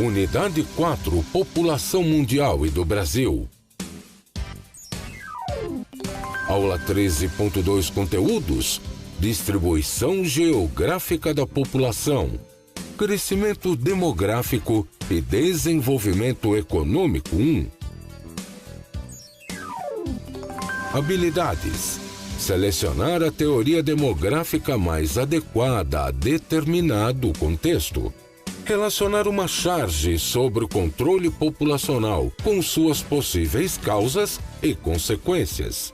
Unidade 4, População Mundial e do Brasil. Aula 13.2, Conteúdos. Distribuição geográfica da população. Crescimento demográfico e desenvolvimento econômico 1. Habilidades. Selecionar a teoria demográfica mais adequada a determinado contexto. Relacionar uma charge sobre o controle populacional com suas possíveis causas e consequências.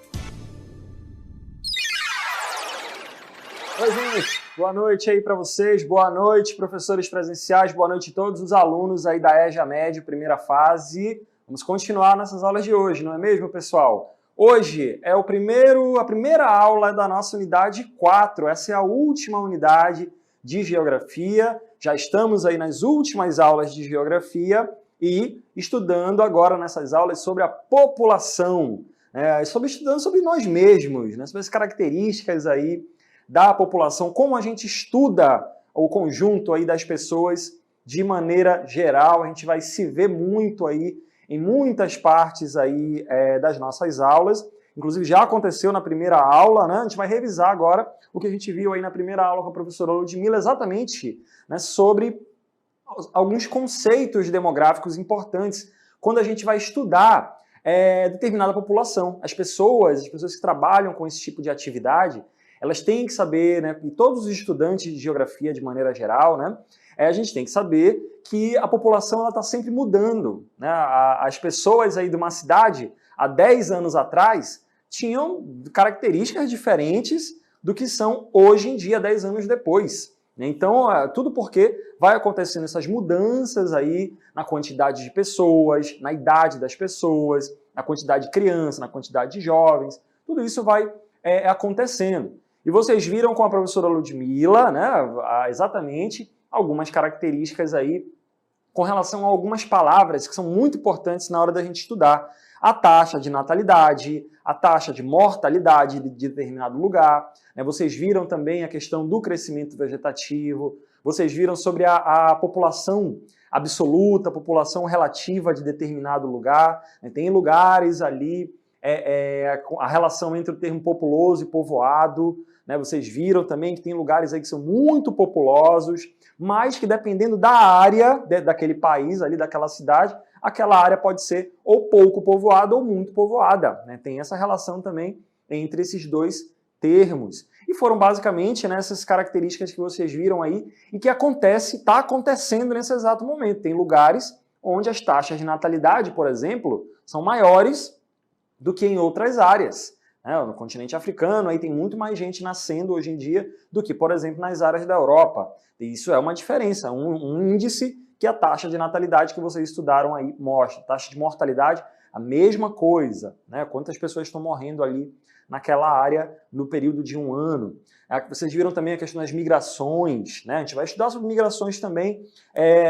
Oi, gente. Boa noite aí para vocês. Boa noite, professores presenciais. Boa noite a todos os alunos aí da EJA Médio, primeira fase. Vamos continuar nessas aulas de hoje, não é mesmo, pessoal? Hoje é a primeira aula da nossa unidade 4. Essa é a última unidade de Geografia. Já estamos aí nas últimas aulas de Geografia e estudando agora nessas aulas sobre a população, estudando sobre nós mesmos, né? Sobre as características aí da população, como a gente estuda o conjunto aí das pessoas de maneira geral. A gente vai se ver muito aí em muitas partes aí das nossas aulas. Inclusive já aconteceu na primeira aula, né? A gente vai revisar agora o que a gente viu aí na primeira aula com a professora Ludmila, exatamente, né, sobre alguns conceitos demográficos importantes quando a gente vai estudar determinada população. As pessoas que trabalham com esse tipo de atividade, elas têm que saber, né, e todos os estudantes de geografia de maneira geral, né, a gente tem que saber que a população está sempre mudando, né? As pessoas aí de uma cidade, há 10 anos atrás, tinham características diferentes do que são hoje em dia, 10 anos depois. Então, tudo porque vai acontecendo essas mudanças aí na quantidade de pessoas, na idade das pessoas, na quantidade de crianças, na quantidade de jovens, tudo isso vai acontecendo. E vocês viram com a professora Ludmila, né, exatamente algumas características aí com relação a algumas palavras que são muito importantes na hora da gente estudar. A taxa de natalidade, a taxa de mortalidade de determinado lugar, né? Vocês viram também a questão do crescimento vegetativo, vocês viram sobre a população absoluta, a população relativa de determinado lugar, né? Tem lugares ali, a relação entre o termo populoso e povoado, né? Vocês viram também que tem lugares aí que são muito populosos, mas que dependendo da área daquele país, ali daquela cidade, aquela área pode ser ou pouco povoada ou muito povoada, né? Tem essa relação também entre esses dois termos. E foram basicamente, né, essas características que vocês viram aí e que está acontecendo nesse exato momento. Tem lugares onde as taxas de natalidade, por exemplo, são maiores do que em outras áreas. No continente africano aí tem muito mais gente nascendo hoje em dia do que, por exemplo, nas áreas da Europa. E isso é uma diferença, um índice que a taxa de natalidade que vocês estudaram aí mostra. Taxa de mortalidade, a mesma coisa, né? Quantas pessoas estão morrendo ali naquela área no período de um ano. Vocês viram também a questão das migrações, né? A gente vai estudar sobre migrações também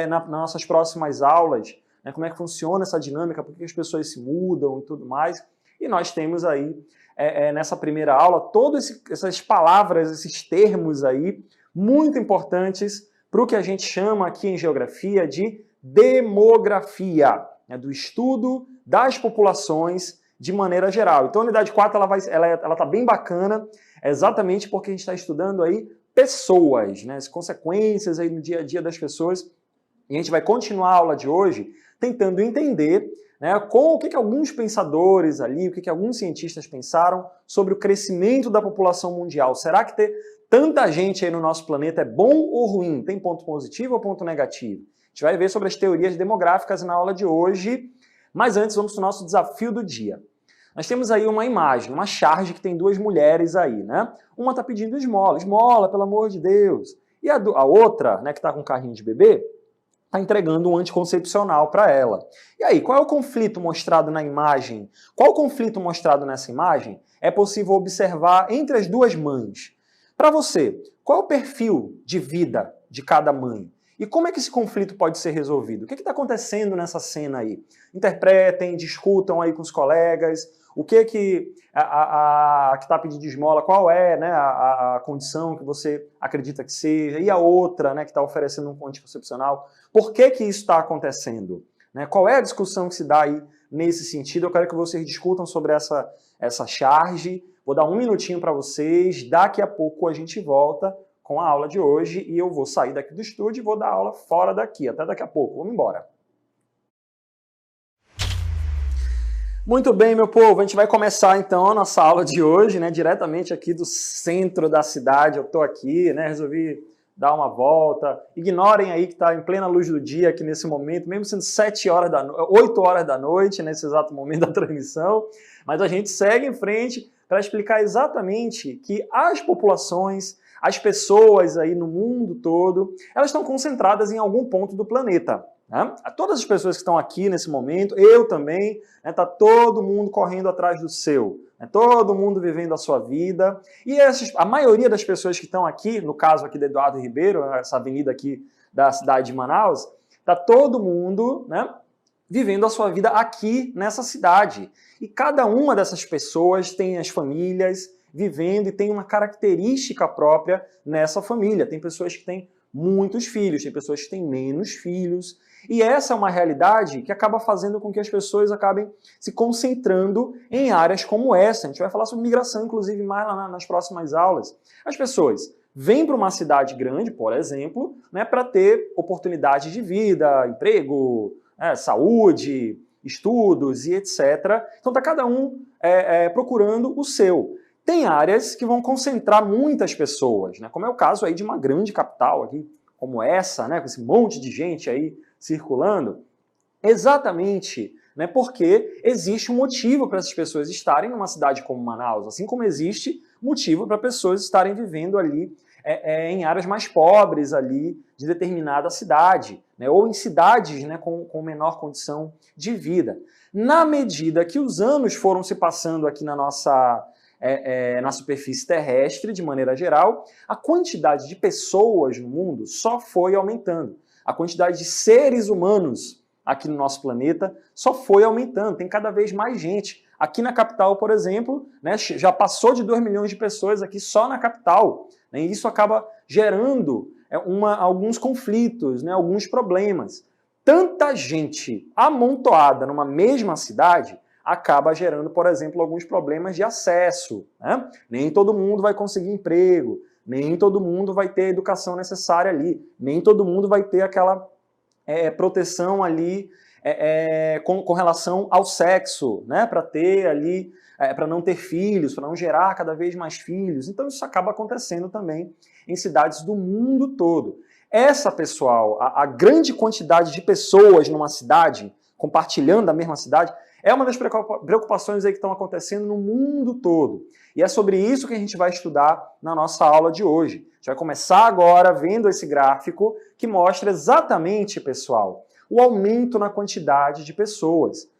nas nossas próximas aulas, né? Como é que funciona essa dinâmica, por que as pessoas se mudam e tudo mais. E nós temos aí, nessa primeira aula, todas essas palavras, esses termos aí, muito importantes para o que a gente chama aqui em geografia de demografia, né, do estudo das populações de maneira geral. Então a unidade 4 ela tá bem bacana, exatamente porque a gente está estudando aí pessoas, né, as consequências aí no dia a dia das pessoas. E a gente vai continuar a aula de hoje tentando entender, né, com o que alguns pensadores ali, o que alguns cientistas pensaram sobre o crescimento da população mundial. Será que ter tanta gente aí no nosso planeta é bom ou ruim? Tem ponto positivo ou ponto negativo? A gente vai ver sobre as teorias demográficas na aula de hoje, mas antes vamos para o nosso desafio do dia. Nós temos aí uma imagem, uma charge que tem duas mulheres aí, né? Uma está pedindo esmola, pelo amor de Deus. E a outra, né, que está com um carrinho de bebê, está entregando um anticoncepcional para ela. E aí, qual é o conflito mostrado na imagem? Qual o conflito mostrado nessa imagem? É possível observar entre as duas mães. Para você, qual é o perfil de vida de cada mãe? E como é que esse conflito pode ser resolvido? O que está acontecendo nessa cena aí? Interpretem, discutam aí com os colegas, o que a que está pedindo esmola, qual é, né, a condição que você acredita que seja, e a outra, né, que está oferecendo um anticoncepcional, por que isso está acontecendo? Né? Qual é a discussão que se dá aí nesse sentido? Eu quero que vocês discutam sobre essa charge. Vou dar um minutinho para vocês, daqui a pouco a gente volta com a aula de hoje e eu vou sair daqui do estúdio e vou dar aula fora daqui. Até daqui a pouco. Vamos embora. Muito bem, meu povo. A gente vai começar então a nossa aula de hoje, né, diretamente aqui do centro da cidade. Eu estou aqui, né, resolvi dar uma volta. Ignorem aí que está em plena luz do dia aqui nesse momento, mesmo sendo 8 horas da noite, nesse exato momento da transmissão. Mas a gente segue em frente para explicar exatamente que as populações, as pessoas aí no mundo todo, elas estão concentradas em algum ponto do planeta. Né? Todas as pessoas que estão aqui nesse momento, eu também, está todo mundo correndo atrás do seu, todo mundo vivendo a sua vida. E a maioria das pessoas que estão aqui, no caso aqui de Eduardo Ribeiro, essa avenida aqui da cidade de Manaus, está todo mundo, né, vivendo a sua vida aqui nessa cidade. E cada uma dessas pessoas tem as famílias vivendo e tem uma característica própria nessa família. Tem pessoas que têm muitos filhos, tem pessoas que têm menos filhos. E essa é uma realidade que acaba fazendo com que as pessoas acabem se concentrando em áreas como essa. A gente vai falar sobre migração, inclusive, mais lá nas próximas aulas. As pessoas vêm para uma cidade grande, por exemplo, né, para ter oportunidade de vida, emprego, saúde, estudos e etc. Então está cada um procurando o seu. Tem áreas que vão concentrar muitas pessoas, né, como é o caso aí de uma grande capital aqui, como essa, né, com esse monte de gente aí circulando, exatamente, né, porque existe um motivo para essas pessoas estarem numa cidade como Manaus, assim como existe motivo para pessoas estarem vivendo ali em áreas mais pobres ali de determinada cidade, né, ou em cidades, né, com menor condição de vida. Na medida que os anos foram se passando aqui na superfície terrestre, de maneira geral, a quantidade de pessoas no mundo só foi aumentando. A quantidade de seres humanos aqui no nosso planeta só foi aumentando, tem cada vez mais gente. Aqui na capital, por exemplo, né, já passou de 2 milhões de pessoas aqui só na capital. Né, e isso acaba gerando alguns conflitos, né, alguns problemas. Tanta gente amontoada numa mesma cidade acaba gerando, por exemplo, alguns problemas de acesso. Né? Nem todo mundo vai conseguir emprego, nem todo mundo vai ter a educação necessária ali, nem todo mundo vai ter aquela proteção ali com relação ao sexo, né? Para ter ali, para não ter filhos, para não gerar cada vez mais filhos. Então isso acaba acontecendo também em cidades do mundo todo. Essa, pessoal, a grande quantidade de pessoas numa cidade, compartilhando a mesma cidade, é uma das preocupações aí que estão acontecendo no mundo todo. E é sobre isso que a gente vai estudar na nossa aula de hoje. A gente vai começar agora vendo esse gráfico que mostra exatamente, pessoal, o aumento na quantidade de pessoas.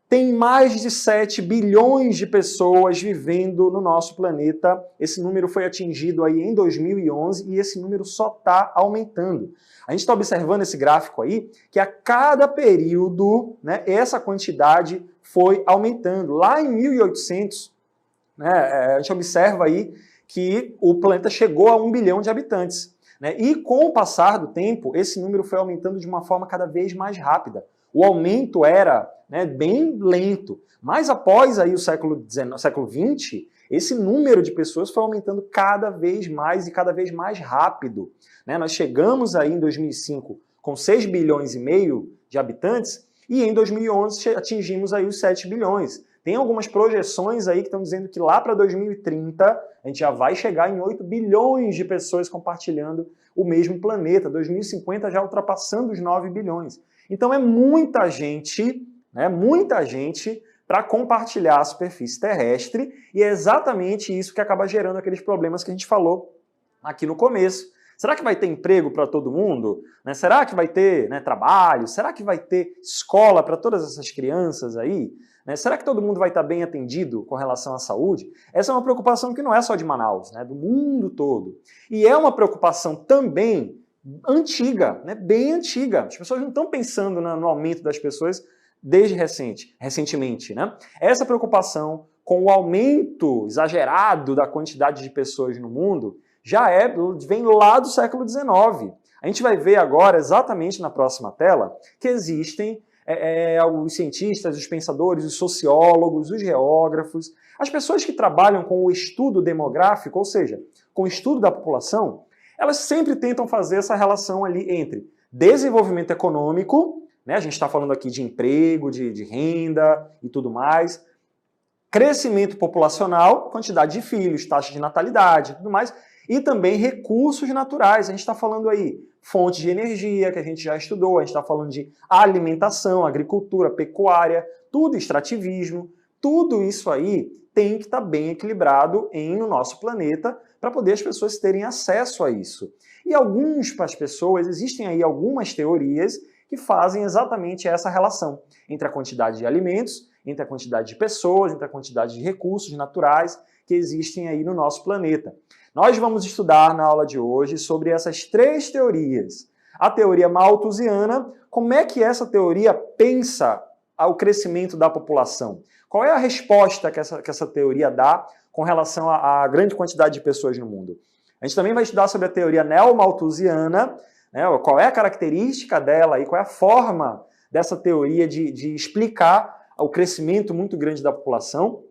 Tem mais de 7 bilhões de pessoas vivendo no nosso planeta. Esse número foi atingido aí em 2011 e esse número só está aumentando. A gente está observando esse gráfico aí, que a cada período, né, essa quantidade foi aumentando. Lá em 1800, né, a gente observa aí que o planeta chegou a 1 bilhão de habitantes. Né, e com o passar do tempo, esse número foi aumentando de uma forma cada vez mais rápida. O aumento era, né, bem lento, mas após aí o século XX, esse número de pessoas foi aumentando cada vez mais e cada vez mais rápido. Né? Nós chegamos aí em 2005 com 6 bilhões e meio de habitantes e em 2011 atingimos aí os 7 bilhões. Tem algumas projeções aí que estão dizendo que lá para 2030 a gente já vai chegar em 8 bilhões de pessoas compartilhando o mesmo planeta. 2050 já ultrapassando os 9 bilhões. Então é muita gente, né, muita gente para compartilhar a superfície terrestre e é exatamente isso que acaba gerando aqueles problemas que a gente falou aqui no começo. Será que vai ter emprego para todo mundo? Né? Será que vai ter, né, trabalho? Será que vai ter escola para todas essas crianças aí? Né? Será que todo mundo vai estar bem atendido com relação à saúde? Essa é uma preocupação que não é só de Manaus, né, do mundo todo. E é uma preocupação também antiga, né? Bem antiga. As pessoas não estão pensando no aumento das pessoas desde recentemente, né? Essa preocupação com o aumento exagerado da quantidade de pessoas no mundo vem lá do século XIX. A gente vai ver agora, exatamente na próxima tela, que existem os cientistas, os pensadores, os sociólogos, os geógrafos, as pessoas que trabalham com o estudo demográfico, ou seja, com o estudo da população, elas sempre tentam fazer essa relação ali entre desenvolvimento econômico, né, a gente está falando aqui de emprego, de renda e tudo mais, crescimento populacional, quantidade de filhos, taxa de natalidade e tudo mais, e também recursos naturais. A gente está falando aí fontes de energia, que a gente já estudou, a gente está falando de alimentação, agricultura, pecuária, tudo extrativismo, tudo isso aí tem que estar bem equilibrado no nosso planeta para poder as pessoas terem acesso a isso. E para as pessoas, existem aí algumas teorias que fazem exatamente essa relação entre a quantidade de alimentos, entre a quantidade de pessoas, entre a quantidade de recursos naturais que existem aí no nosso planeta. Nós vamos estudar na aula de hoje sobre essas 3 teorias. A teoria malthusiana, como é que essa teoria pensa o crescimento da população? Qual é a resposta que essa teoria dá com relação à grande quantidade de pessoas no mundo? A gente também vai estudar sobre a teoria neomalthusiana, né, qual é a característica dela e qual é a forma dessa teoria de explicar o crescimento muito grande da população.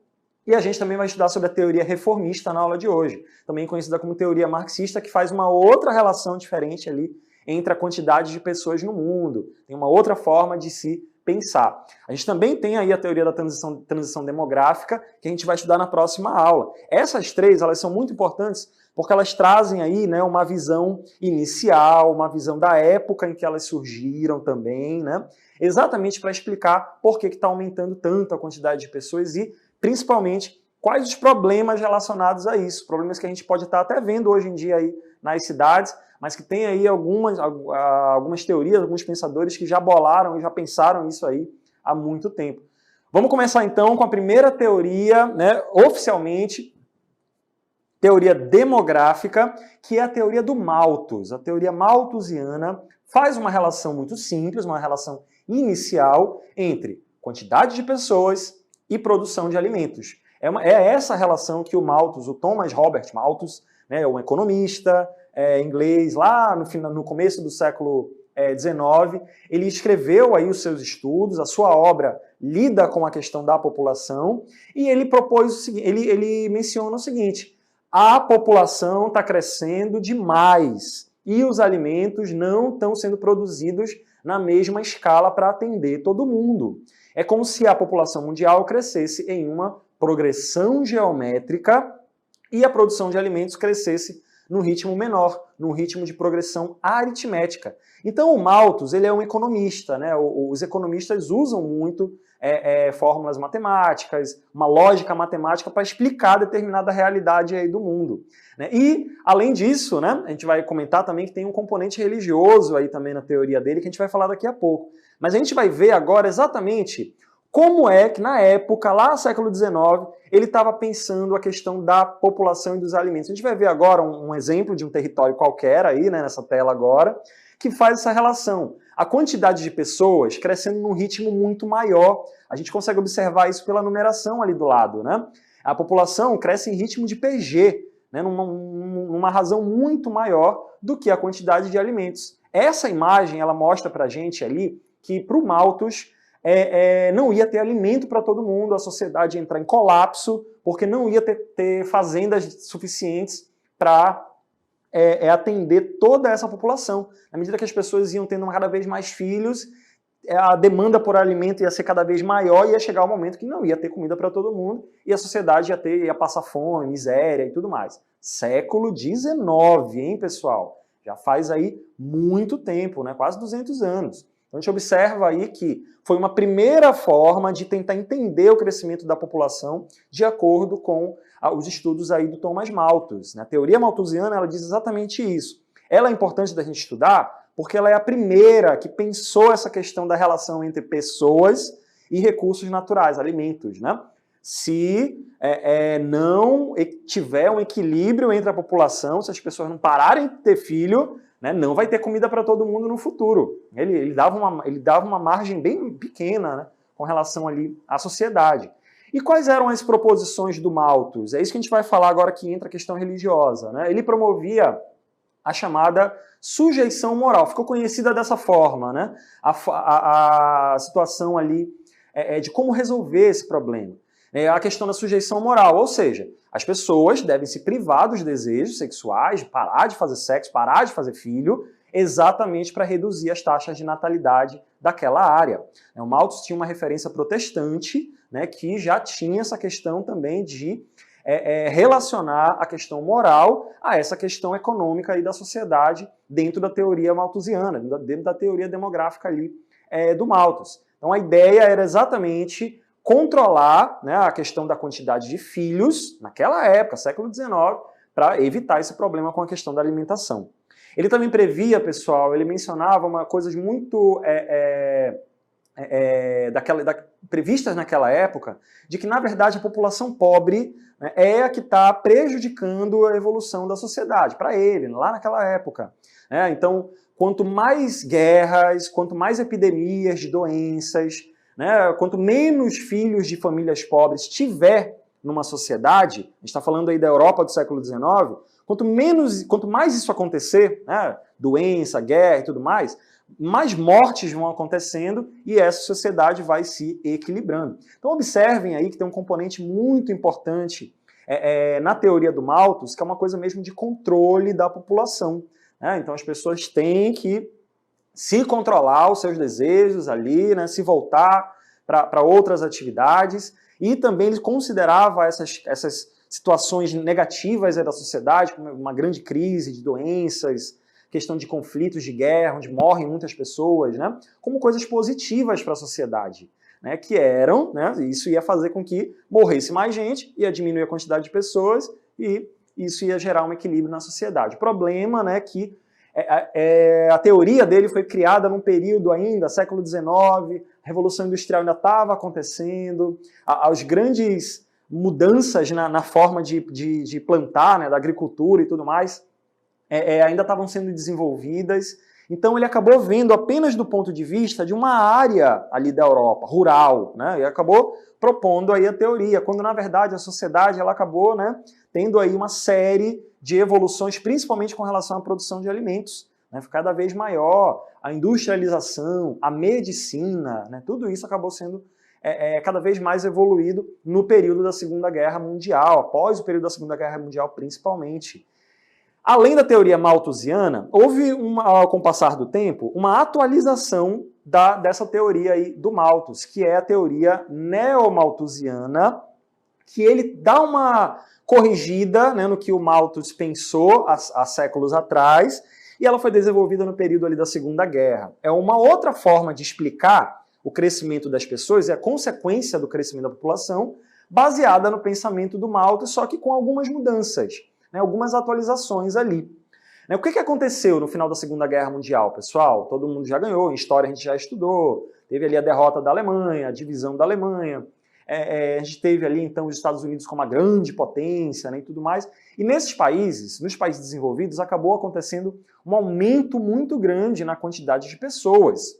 E a gente também vai estudar sobre a teoria reformista na aula de hoje, também conhecida como teoria marxista, que faz uma outra relação diferente ali entre a quantidade de pessoas no mundo. Tem uma outra forma de se pensar. A gente também tem aí a teoria da transição demográfica, que a gente vai estudar na próxima aula. Essas 3, elas são muito importantes porque elas trazem aí, né, uma visão inicial, uma visão da época em que elas surgiram também, né, exatamente para explicar por que está aumentando tanto a quantidade de pessoas e, principalmente, quais os problemas relacionados a isso. Problemas que a gente pode estar até vendo hoje em dia aí nas cidades, mas que tem aí algumas teorias, alguns pensadores que já bolaram e já pensaram isso aí há muito tempo. Vamos começar então com a primeira teoria, né, oficialmente, teoria demográfica, que é a teoria do Malthus. A teoria malthusiana faz uma relação muito simples, uma relação inicial entre quantidade de pessoas e produção de alimentos. É essa relação que o Malthus, o Thomas Robert Malthus, né, um economista inglês, lá no começo do século XIX, ele escreveu aí os seus estudos, a sua obra lida com a questão da população, e ele propôs o seguinte, ele menciona o seguinte: a população está crescendo demais e os alimentos não estão sendo produzidos na mesma escala para atender todo mundo. É como se a população mundial crescesse em uma progressão geométrica e a produção de alimentos crescesse num ritmo menor, num ritmo de progressão aritmética. Então o Malthus, ele é um economista, né? Os economistas usam muito fórmulas matemáticas, uma lógica matemática para explicar determinada realidade aí do mundo, né? E, além disso, né, a gente vai comentar também que tem um componente religioso aí também na teoria dele, que a gente vai falar daqui a pouco. Mas a gente vai ver agora exatamente como é que, na época, lá no século XIX, ele estava pensando a questão da população e dos alimentos. A gente vai ver agora um exemplo de um território qualquer aí, né, nessa tela agora, que faz essa relação. A quantidade de pessoas crescendo num ritmo muito maior. A gente consegue observar isso pela numeração ali do lado, né? A população cresce em ritmo de PG, né, numa razão muito maior do que a quantidade de alimentos. Essa imagem, ela mostra pra gente ali que pro Malthus não ia ter alimento para todo mundo, a sociedade ia entrar em colapso, porque não ia ter fazendas suficientes para atender toda essa população. À medida que as pessoas iam tendo cada vez mais filhos, a demanda por alimento ia ser cada vez maior e ia chegar um momento que não ia ter comida para todo mundo e a sociedade ia passar fome, miséria e tudo mais. Século XIX, hein, pessoal? Já faz aí muito tempo, né? Quase 200 anos. Então a gente observa aí que foi uma primeira forma de tentar entender o crescimento da população de acordo com os estudos aí do Thomas Malthus, né? A teoria malthusiana, ela diz exatamente isso. Ela é importante da gente estudar porque ela é a primeira que pensou essa questão da relação entre pessoas e recursos naturais, alimentos, né? Se não tiver um equilíbrio entre a população, se as pessoas não pararem de ter filho, né, não vai ter comida para todo mundo no futuro. Ele dava uma margem bem pequena, né, com relação ali à sociedade. E quais eram as proposições do Malthus? É isso que a gente vai falar agora que entra a questão religiosa, né? Ele promovia a chamada sujeição moral. Ficou conhecida dessa forma, né? A situação ali de como resolver esse problema. A questão da sujeição moral, ou seja, as pessoas devem se privar dos desejos sexuais, parar de fazer sexo, parar de fazer filho, exatamente para reduzir as taxas de natalidade daquela área. O Malthus tinha uma referência protestante, né, que já tinha essa questão também de relacionar a questão moral a essa questão econômica aí da sociedade dentro da teoria malthusiana, dentro da teoria demográfica ali do Malthus. Então a ideia era exatamente controlar, né, a questão da quantidade de filhos naquela época, século XIX, para evitar esse problema com a questão da alimentação. Ele também previa, pessoal, ele mencionava coisas muito previstas naquela época, de que, na verdade, a população pobre, né, é a que está prejudicando a evolução da sociedade, para ele, lá naquela época. Então, quanto mais guerras, quanto mais epidemias de doenças, né, quanto menos filhos de famílias pobres tiver numa sociedade, a gente está falando aí da Europa do século XIX, quanto mais isso acontecer, né, doença, guerra e tudo mais mortes vão acontecendo e essa sociedade vai se equilibrando. Então observem aí que tem um componente muito importante na teoria do Malthus, que é uma coisa mesmo de controle da população. Né? Então as pessoas têm que se controlar os seus desejos ali, né, se voltar para outras atividades, e também ele considerava essas situações negativas da sociedade, como uma grande crise de doenças, questão de conflitos de guerra, onde morrem muitas pessoas, né, como coisas positivas para a sociedade, né, que eram, né, isso ia fazer com que morresse mais gente, ia diminuir a quantidade de pessoas e isso ia gerar um equilíbrio na sociedade. O problema, né, que a teoria dele foi criada num período ainda, século XIX, a Revolução Industrial ainda estava acontecendo, as grandes mudanças na forma de plantar, né, da agricultura e tudo mais, ainda estavam sendo desenvolvidas. Então ele acabou vendo apenas do ponto de vista de uma área ali da Europa, rural, né, e acabou propondo aí a teoria, quando na verdade a sociedade ela acabou, né, tendo aí uma série de evoluções, principalmente com relação à produção de alimentos, né, cada vez maior, a industrialização, a medicina, né, tudo isso acabou sendo cada vez mais evoluído no período da Segunda Guerra Mundial, após o período da Segunda Guerra Mundial principalmente. Além da teoria malthusiana, houve, com o passar do tempo, uma atualização dessa teoria aí do Malthus, que é a teoria neomalthusiana, que ele dá uma corrigida, né, no que o Malthus pensou há séculos atrás, e ela foi desenvolvida no período ali da Segunda Guerra. É uma outra forma de explicar o crescimento das pessoas e a consequência do crescimento da população, baseada no pensamento do Malthus, só que com algumas mudanças, né, algumas atualizações ali. O que aconteceu no final da Segunda Guerra Mundial, pessoal? Todo mundo já ganhou, em história a gente já estudou, teve ali a derrota da Alemanha, a divisão da Alemanha, a gente teve ali então os Estados Unidos como uma grande potência, né, e tudo mais, e nesses países, nos países desenvolvidos, acabou acontecendo um aumento muito grande na quantidade de pessoas,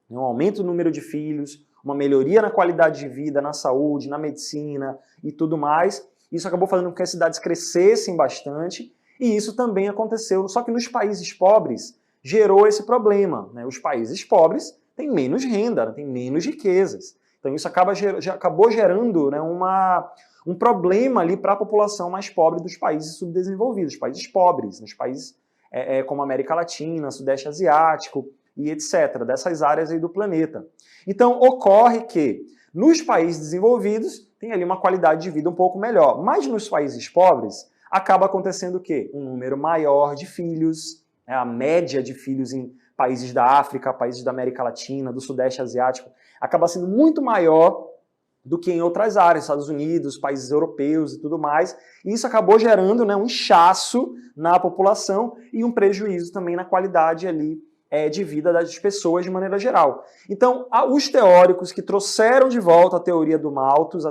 um aumento no número de filhos, uma melhoria na qualidade de vida, na saúde, na medicina e tudo mais. Isso acabou fazendo com que as cidades crescessem bastante, e isso também aconteceu, só que nos países pobres gerou esse problema, né? Os países pobres têm menos renda, têm menos riquezas. Então isso acabou gerando, né, um problema ali para a população mais pobre dos países subdesenvolvidos, países pobres, nos países como a América Latina, Sudeste Asiático e etc., dessas áreas aí do planeta. Então ocorre que nos países desenvolvidos tem ali uma qualidade de vida um pouco melhor, mas nos países pobres acaba acontecendo o quê? Um número maior de filhos, né, a média de filhos em países da África, países da América Latina, do Sudeste Asiático, acaba sendo muito maior do que em outras áreas, Estados Unidos, países europeus e tudo mais, e isso acabou gerando, né, um inchaço na população e um prejuízo também na qualidade ali de vida das pessoas de maneira geral. Então, os teóricos que trouxeram de volta a teoria do Malthus,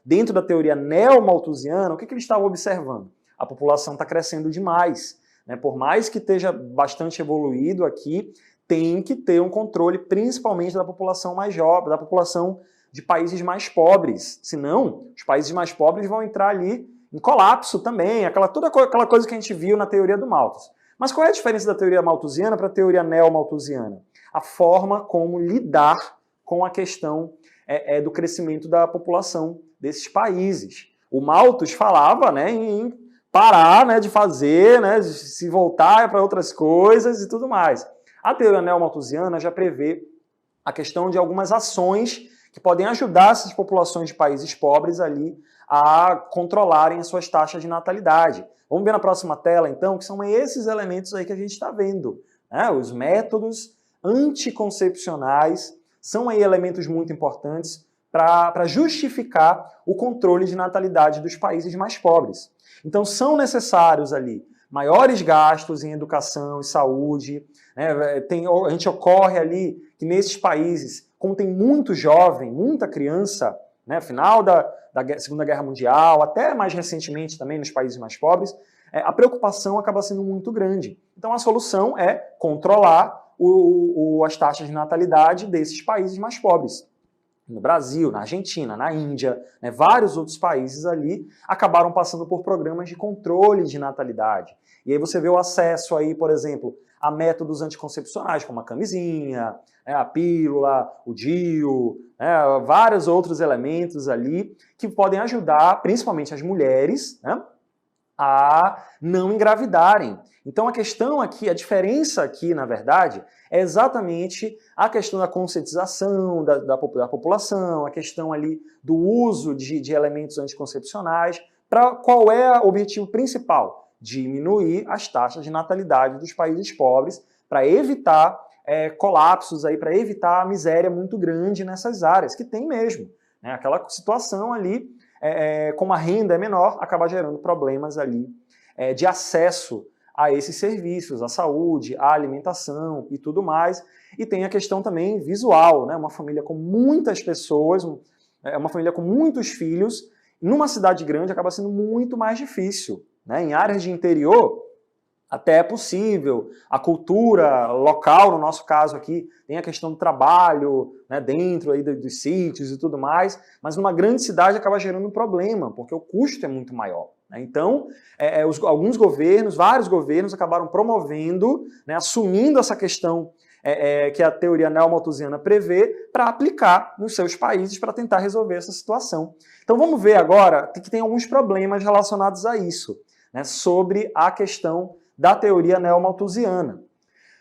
dentro da teoria neomalthusiana, o que eles estavam observando? A população está crescendo demais, né? Por mais que esteja bastante evoluído aqui, tem que ter um controle principalmente da população mais jovem, da população de países mais pobres. Senão, os países mais pobres vão entrar ali em colapso também, toda aquela coisa que a gente viu na teoria do Malthus. Mas qual é a diferença da teoria malthusiana para a teoria neo-malthusiana? A forma como lidar com a questão do crescimento da população desses países. O Malthus falava, né, em parar, né, de fazer, né, de se voltar para outras coisas e tudo mais. A teoria neo-malthusiana já prevê a questão de algumas ações que podem ajudar essas populações de países pobres ali a controlarem as suas taxas de natalidade. Vamos ver na próxima tela, então, que são esses elementos aí que a gente está vendo, né? Os métodos anticoncepcionais são aí elementos muito importantes para justificar o controle de natalidade dos países mais pobres. Então, são necessários ali maiores gastos em educação e saúde, né? A gente ocorre ali que nesses países, como tem muito jovem, muita criança, né, final da Segunda Guerra Mundial, até mais recentemente também nos países mais pobres, a preocupação acaba sendo muito grande. Então a solução é controlar as taxas de natalidade desses países mais pobres. No Brasil, na Argentina, na Índia, né, vários outros países ali acabaram passando por programas de controle de natalidade. E aí você vê o acesso aí, por exemplo, a métodos anticoncepcionais, como a camisinha, né, a pílula, o DIU, né, vários outros elementos ali que podem ajudar, principalmente as mulheres, né, a não engravidarem. Então a questão aqui, a diferença aqui, na verdade, é exatamente a questão da conscientização da população, a questão ali do uso de elementos anticoncepcionais. Qual é o objetivo principal? Diminuir as taxas de natalidade dos países pobres para evitar colapsos, para evitar a miséria muito grande nessas áreas, que tem mesmo, né? Aquela situação ali, como a renda é menor, acaba gerando problemas ali de acesso a esses serviços, à saúde, à alimentação e tudo mais. E tem a questão também visual, né? Uma família com muitas pessoas, uma família com muitos filhos, numa cidade grande acaba sendo muito mais difícil, né? Em áreas de interior, até é possível. A cultura local, no nosso caso aqui, tem a questão do trabalho, né, dentro aí dos sítios e tudo mais, mas numa grande cidade acaba gerando um problema, porque o custo é muito maior. Né? Então, alguns governos, vários governos, acabaram promovendo, né, assumindo essa questão que a teoria neo-malthusiana prevê para aplicar nos seus países para tentar resolver essa situação. Então vamos ver agora que tem alguns problemas relacionados a isso, né, sobre a questão da teoria neo-malthusiana.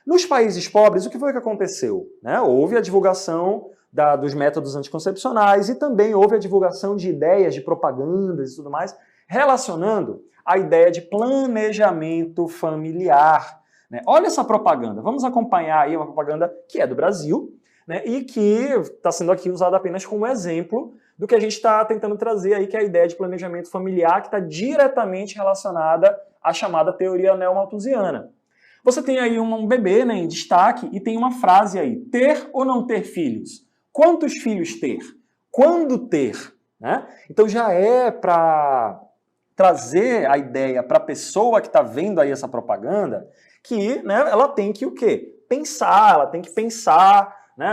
Nos países pobres, o que foi que aconteceu? Né? Houve a divulgação dos métodos anticoncepcionais e também houve a divulgação de ideias, de propagandas e tudo mais, relacionando a ideia de planejamento familiar. Né? Olha essa propaganda, vamos acompanhar aí uma propaganda que é do Brasil, né, e que está sendo aqui usada apenas como exemplo do que a gente está tentando trazer aí, que é a ideia de planejamento familiar, que está diretamente relacionada à chamada teoria neo-malthusiana. Você tem aí um bebê, né, em destaque e tem uma frase aí: ter ou não ter filhos? Quantos filhos ter? Quando ter? Né? Então já é para trazer a ideia para a pessoa que está vendo aí essa propaganda que, né, ela tem que o quê? Pensar, ela tem que pensar, né,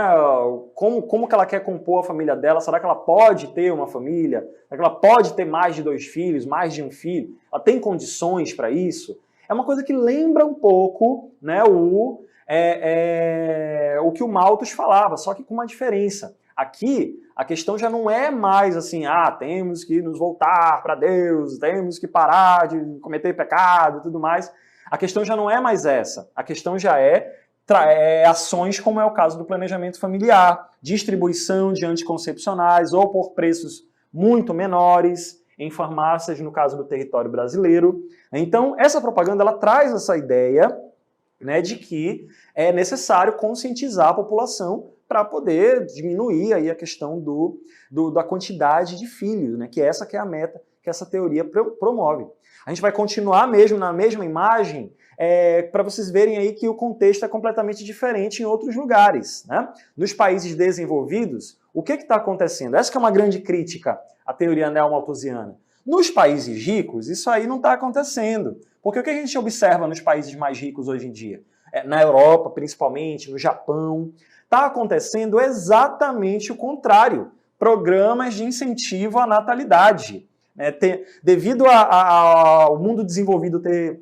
como que ela quer compor a família dela. Será que ela pode ter uma família? Será que ela pode ter mais de 2 filhos, mais de um filho? Ela tem condições para isso? É uma coisa que lembra um pouco, né, o que o Malthus falava, só que com uma diferença. Aqui, a questão já não é mais assim, temos que nos voltar para Deus, temos que parar de cometer pecado e tudo mais. A questão já não é mais essa. A questão já é ações como é o caso do planejamento familiar, distribuição de anticoncepcionais ou por preços muito menores em farmácias, no caso do território brasileiro. Então, essa propaganda ela traz essa ideia, né, de que é necessário conscientizar a população para poder diminuir aí a questão da quantidade de filhos, né, que essa que é a meta que essa teoria promove. A gente vai continuar mesmo na mesma imagem, para vocês verem aí que o contexto é completamente diferente em outros lugares. Né? Nos países desenvolvidos, o que está acontecendo? Essa que é uma grande crítica à teoria neo-malthusiana. Nos países ricos, isso aí não está acontecendo. Porque o que a gente observa nos países mais ricos hoje em dia? Na Europa, principalmente, no Japão, está acontecendo exatamente o contrário. Programas de incentivo à natalidade. Devido ao mundo desenvolvido ter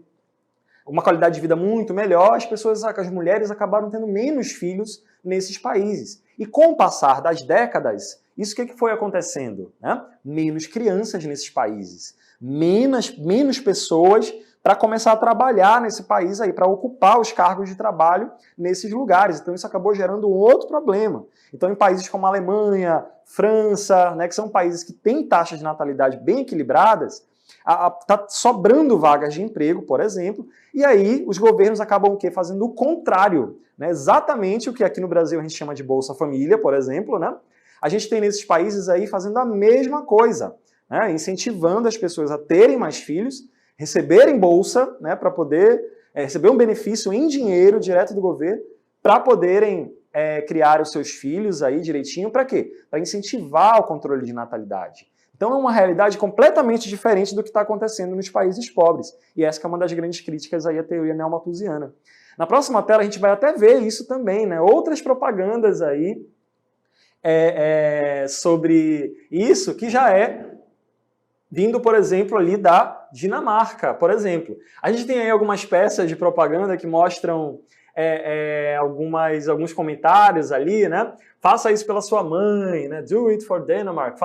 uma qualidade de vida muito melhor, as mulheres acabaram tendo menos filhos nesses países. E com o passar das décadas, isso que foi acontecendo? Né? Menos crianças nesses países, menos pessoas para começar a trabalhar nesse país aí, para ocupar os cargos de trabalho nesses lugares. Então isso acabou gerando um outro problema. Então em países como a Alemanha, França, né, que são países que têm taxas de natalidade bem equilibradas, está sobrando vagas de emprego, por exemplo, e aí os governos acabam o quê? Fazendo o contrário. Né? Exatamente o que aqui no Brasil a gente chama de Bolsa Família, por exemplo, né? A gente tem nesses países aí fazendo a mesma coisa, né? Incentivando as pessoas a terem mais filhos, receberem bolsa, né, para poder receber um benefício em dinheiro direto do governo, para poderem criar os seus filhos aí direitinho, para quê? Para incentivar o controle de natalidade. Então é uma realidade completamente diferente do que está acontecendo nos países pobres. E essa que é uma das grandes críticas aí à teoria neomalthusiana. Na próxima tela a gente vai até ver isso também, né? Outras propagandas aí sobre isso, que já vindo, por exemplo, ali da Dinamarca, por exemplo. A gente tem aí algumas peças de propaganda que mostram alguns comentários ali, né? Faça isso pela sua mãe, né? Do it for Denmark.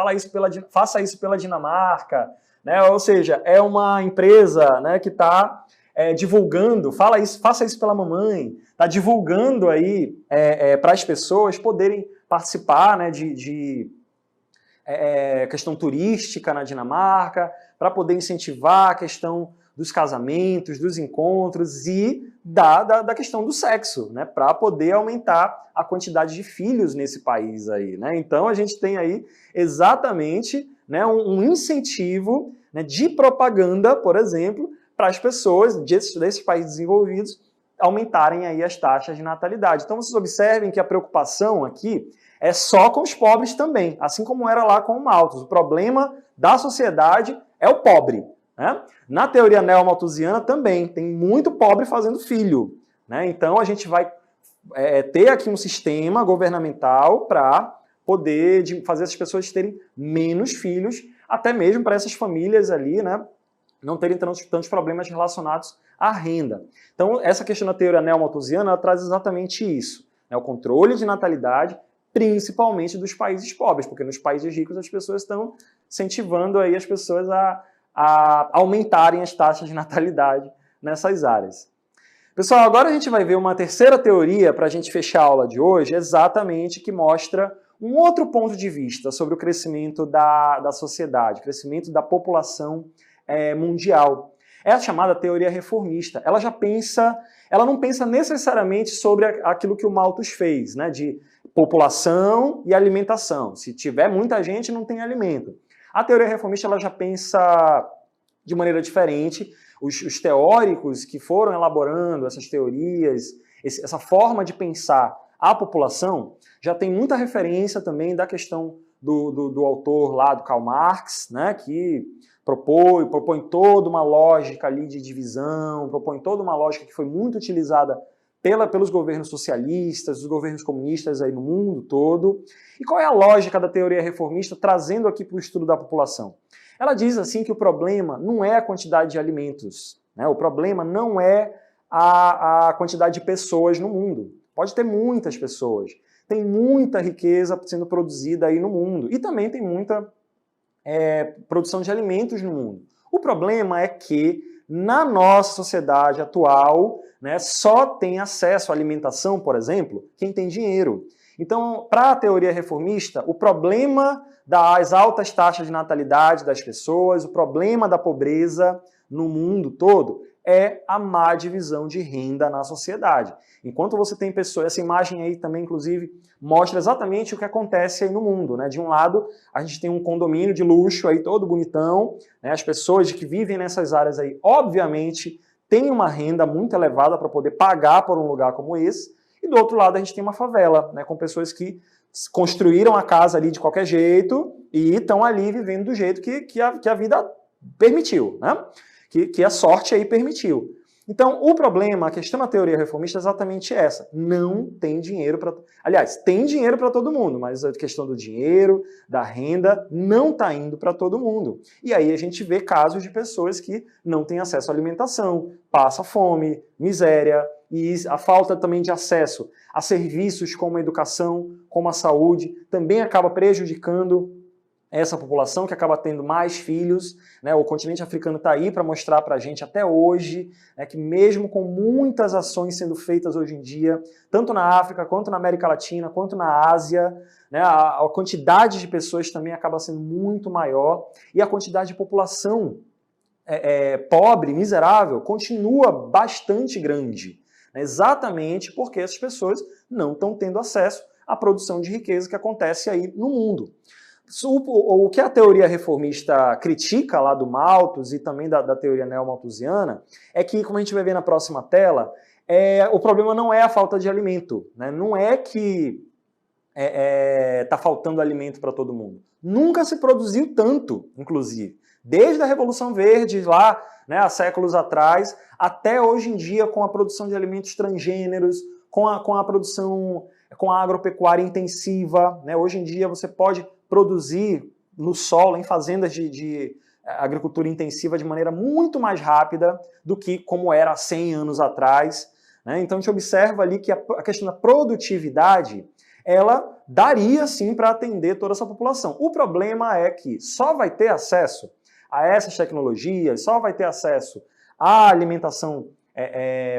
Faça isso pela Dinamarca, né? Ou seja, é uma empresa, né, que está divulgando, faça isso pela mamãe, está divulgando aí para as pessoas poderem participar, né, de questão turística na Dinamarca, para poder incentivar a questão dos casamentos, dos encontros e da questão do sexo, né, para poder aumentar a quantidade de filhos nesse país aí, né? Então a gente tem aí exatamente, né, um incentivo, né, de propaganda, por exemplo, para as pessoas desses países desenvolvidos aumentarem aí as taxas de natalidade. Então vocês observem que a preocupação aqui é só com os pobres também, assim como era lá com o Malthus. O problema da sociedade é o pobre. Né? Na teoria neomalthusiana também tem muito pobre fazendo filho. Né? Então a gente vai ter aqui um sistema governamental para poder fazer essas pessoas terem menos filhos, até mesmo para essas famílias ali, né, não terem tantos problemas relacionados à renda. Então essa questão da teoria neomalthusiana ela traz exatamente isso, né? O controle de natalidade, principalmente dos países pobres, porque nos países ricos as pessoas estão incentivando aí as pessoas a aumentarem as taxas de natalidade nessas áreas. Pessoal, agora a gente vai ver uma terceira teoria para a gente fechar a aula de hoje, exatamente que mostra um outro ponto de vista sobre o crescimento da sociedade, o crescimento da população mundial. É a chamada teoria reformista. Ela não pensa necessariamente sobre aquilo que o Malthus fez, né, de população e alimentação. Se tiver muita gente, não tem alimento. A teoria reformista ela já pensa de maneira diferente. Os teóricos que foram elaborando essas teorias, essa forma de pensar a população, já tem muita referência também da questão do autor lá, do Karl Marx, né, que propõe toda uma lógica ali de divisão, propõe toda uma lógica que foi muito utilizada pelos governos socialistas, os governos comunistas aí no mundo todo. E qual é a lógica da teoria reformista trazendo aqui para o estudo da população? Ela diz assim que o problema não é a quantidade de alimentos, né? O problema não é a quantidade de pessoas no mundo. Pode ter muitas pessoas, tem muita riqueza sendo produzida aí no mundo e também tem muita produção de alimentos no mundo. O problema é que na nossa sociedade atual, né, só tem acesso à alimentação, por exemplo, quem tem dinheiro. Então, para a teoria reformista, o problema das altas taxas de natalidade das pessoas, o problema da pobreza no mundo todo é a má divisão de renda na sociedade. Enquanto você tem pessoas, essa imagem aí também, inclusive, mostra exatamente o que acontece aí no mundo, né? De um lado, a gente tem um condomínio de luxo aí todo bonitão, né? As pessoas que vivem nessas áreas aí, obviamente, têm uma renda muito elevada para poder pagar por um lugar como esse, e do outro lado a gente tem uma favela, né? Com pessoas que construíram a casa ali de qualquer jeito e estão ali vivendo do jeito que a vida permitiu, né? Que a sorte aí permitiu. Então, o problema, a questão da teoria reformista é exatamente essa. Não tem dinheiro para... Aliás, tem dinheiro para todo mundo, mas a questão do dinheiro, da renda, não está indo para todo mundo. E aí a gente vê casos de pessoas que não têm acesso à alimentação, passa fome, miséria, e a falta também de acesso a serviços como a educação, como a saúde, também acaba prejudicando essa população que acaba tendo mais filhos, né? O continente africano está aí para mostrar para a gente até hoje, né, que mesmo com muitas ações sendo feitas hoje em dia, tanto na África, quanto na América Latina, quanto na Ásia, né, a quantidade de pessoas também acaba sendo muito maior e a quantidade de população pobre, miserável, continua bastante grande, né, exatamente porque essas pessoas não estão tendo acesso à produção de riqueza que acontece aí no mundo. O que a teoria reformista critica lá do Malthus e também da teoria neo-malthusiana é que, como a gente vai ver na próxima tela, o problema não é a falta de alimento, né? Não é que está faltando alimento para todo mundo. Nunca se produziu tanto, inclusive. Desde a Revolução Verde, lá, né, há séculos atrás, até hoje em dia, com a produção de alimentos transgêneros, com a produção, com a agropecuária intensiva, né? Hoje em dia você pode produzir no solo, em fazendas de agricultura intensiva de maneira muito mais rápida do que como era há 100 anos atrás, né? Então a gente observa ali que a questão da produtividade, ela daria sim para atender toda essa população. O problema é que só vai ter acesso a essas tecnologias, só vai ter acesso à alimentação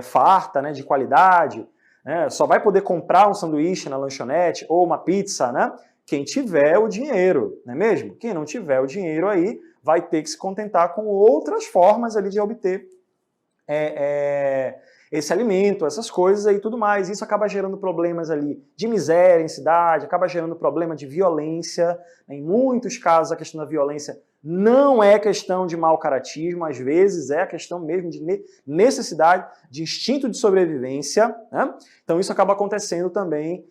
farta, né, de qualidade, né? Só vai poder comprar um sanduíche na lanchonete ou uma pizza, né? Quem tiver o dinheiro, não é mesmo? Quem não tiver o dinheiro aí vai ter que se contentar com outras formas ali de obter esse alimento, essas coisas aí e tudo mais. Isso acaba gerando problemas ali de miséria em cidade, acaba gerando problema de violência. Em muitos casos a questão da violência não é questão de mau caratismo, às vezes é a questão mesmo de necessidade, de instinto de sobrevivência, né? Então isso acaba acontecendo também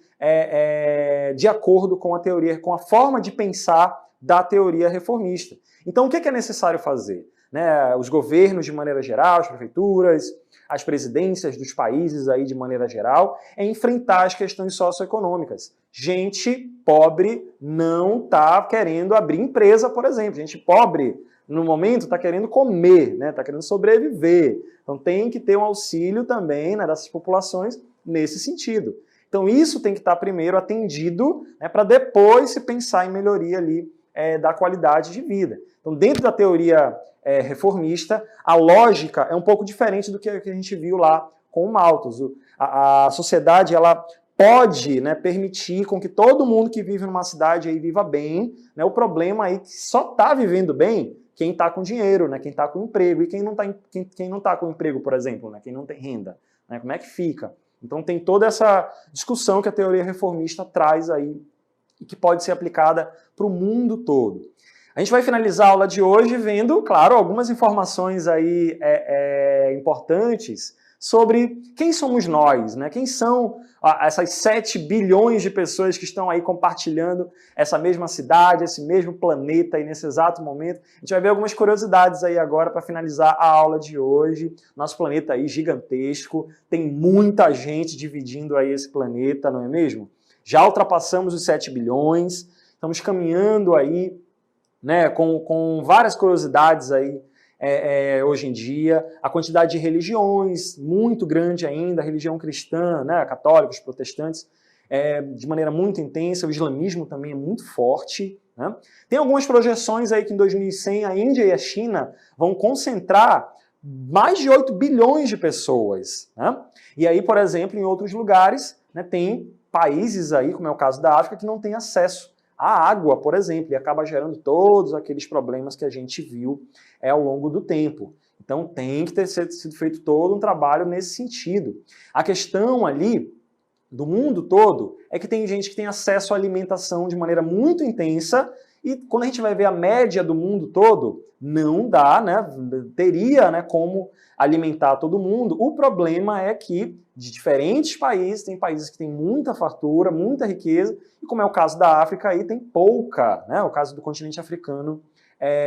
de acordo com a teoria, com a forma de pensar da teoria reformista. Então o que é necessário fazer? Né? Os governos de maneira geral, as prefeituras, as presidências dos países aí de maneira geral, é enfrentar as questões socioeconômicas. Gente pobre não está querendo abrir empresa, por exemplo. Gente pobre, no momento, está querendo comer, né? Está querendo sobreviver. Então tem que ter um auxílio também, né, dessas populações nesse sentido. Então isso tem que estar primeiro atendido, né, para depois se pensar em melhoria ali da qualidade de vida. Então dentro da teoria reformista, a lógica é um pouco diferente do que a gente viu lá com o Malthus. A sociedade ela pode, né, permitir com que todo mundo que vive numa cidade aí viva bem, né? O problema aí é que só está vivendo bem quem está com dinheiro, né, quem está com emprego, e quem não tá com emprego, por exemplo, né, quem não tem renda, né, como é que fica? Então tem toda essa discussão que a teoria reformista traz aí e que pode ser aplicada para o mundo todo. A gente vai finalizar a aula de hoje vendo, claro, algumas informações aí importantes sobre quem somos nós, né? Quem são essas 7 bilhões de pessoas que estão aí compartilhando essa mesma cidade, esse mesmo planeta aí nesse exato momento. A gente vai ver algumas curiosidades aí agora para finalizar a aula de hoje. Nosso planeta aí gigantesco, tem muita gente dividindo aí esse planeta, não é mesmo? Já ultrapassamos os 7 bilhões, estamos caminhando aí, né, com várias curiosidades aí hoje em dia, a quantidade de religiões muito grande ainda, a religião cristã, né, católicos, protestantes, de maneira muito intensa, o islamismo também é muito forte, né? Tem algumas projeções aí que em 2100 a Índia e a China vão concentrar mais de 8 bilhões de pessoas, né? E aí, por exemplo, em outros lugares, né, tem países aí, como é o caso da África, que não tem acesso à água, por exemplo, e acaba gerando todos aqueles problemas que a gente viu ao longo do tempo. Então tem que ter sido feito todo um trabalho nesse sentido. A questão ali do mundo todo é que tem gente que tem acesso à alimentação de maneira muito intensa e quando a gente vai ver a média do mundo todo, não dá, né? Teria, né, como alimentar todo mundo. O problema é que de diferentes países, tem países que têm muita fartura, muita riqueza, e como é o caso da África, aí tem pouca, né? O caso do continente africano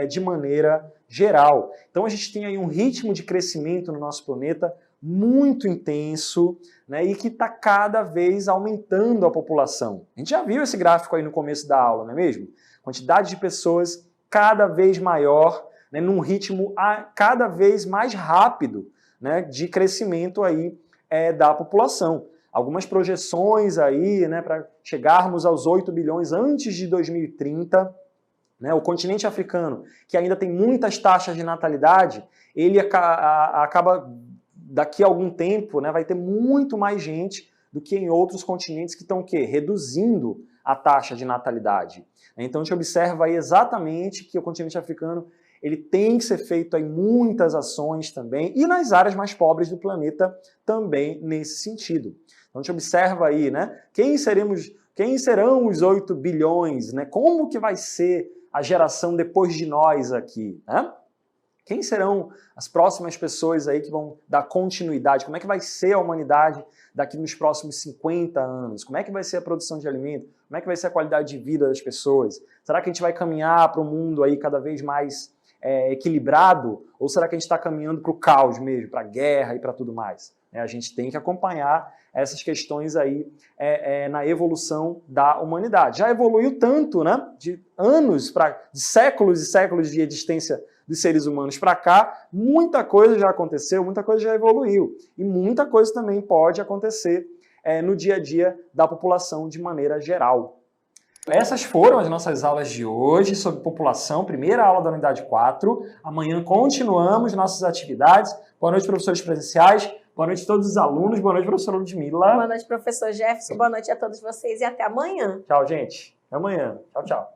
de maneira geral. Então a gente tem aí um ritmo de crescimento no nosso planeta muito intenso, né, e que está cada vez aumentando a população. A gente já viu esse gráfico aí no começo da aula, não é mesmo? Quantidade de pessoas cada vez maior, né, num ritmo cada vez mais rápido, né, de crescimento aí da população. Algumas projeções aí, né, para chegarmos aos 8 bilhões antes de 2030, né, o continente africano, que ainda tem muitas taxas de natalidade, ele acaba, daqui a algum tempo, né, vai ter muito mais gente do que em outros continentes que estão o quê? Reduzindo a taxa de natalidade. Então a gente observa aí exatamente que o continente africano ele tem que ser feito aí muitas ações também, e nas áreas mais pobres do planeta também nesse sentido. Então a gente observa aí, né, quem serão os 8 bilhões, né, como que vai ser a geração depois de nós aqui, né? Quem serão as próximas pessoas aí que vão dar continuidade? Como é que vai ser a humanidade daqui nos próximos 50 anos? Como é que vai ser a produção de alimento? Como é que vai ser a qualidade de vida das pessoas? Será que a gente vai caminhar para um mundo aí cada vez mais equilibrado? Ou será que a gente está caminhando para o caos mesmo, para a guerra e para tudo mais? A gente tem que acompanhar essas questões aí na evolução da humanidade. Já evoluiu tanto, né? De anos, de séculos e séculos de existência dos seres humanos para cá, muita coisa já aconteceu, muita coisa já evoluiu. E muita coisa também pode acontecer no dia a dia da população de maneira geral. Essas foram as nossas aulas de hoje sobre população, primeira aula da unidade 4. Amanhã continuamos nossas atividades. Boa noite, professores presenciais. Boa noite a todos os alunos. Boa noite, professora Ludmila. Boa noite, professor Jefferson. Boa noite a todos vocês e até amanhã. Tchau, gente. Até amanhã. Tchau, tchau.